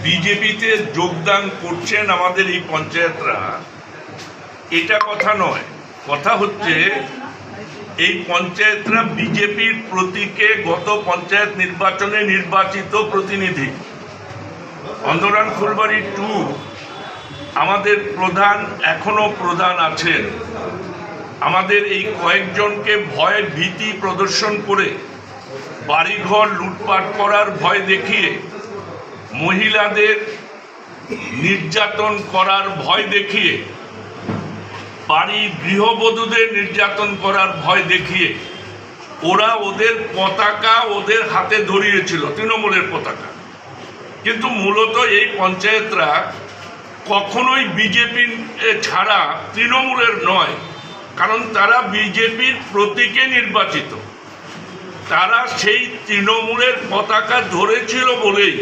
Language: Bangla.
বিজেপিতে যোগদান করছেন আমাদের এই পঞ্চায়েতরা, এটা কথা নয়। কথা হচ্ছে এই পঞ্চায়েতরা বিজেপির প্রতীকে গত পঞ্চায়েত নির্বাচনে নির্বাচিত প্রতিনিধি। অন্দরান ফুলবাড়ি 2 আমাদের প্রধান এখনো প্রধান আছেন। আমাদের এই কয়েকজনকে ভয় ভীতি প্রদর্শন করে বাড়িঘর লুটপাট করার ভয় দেখিয়ে, মহিলাদের নির্যাতন করার ভয় দেখিয়ে, বাড়ি গৃহবধূদের নির্যাতন করার ভয় দেখিয়ে ওরা ওদের পতাকা ওদের হাতে ধরিয়েছিল, তৃণমূলের পতাকা। কিন্তু মূলত এই পঞ্চায়েতরা কখনোই বিজেপি ছাড়া তৃণমূলের নয়, কারণ তারা বিজেপির প্রতীকে নির্বাচিত। তারা সেই তৃণমূলের পতাকা ধরেছিল বলেই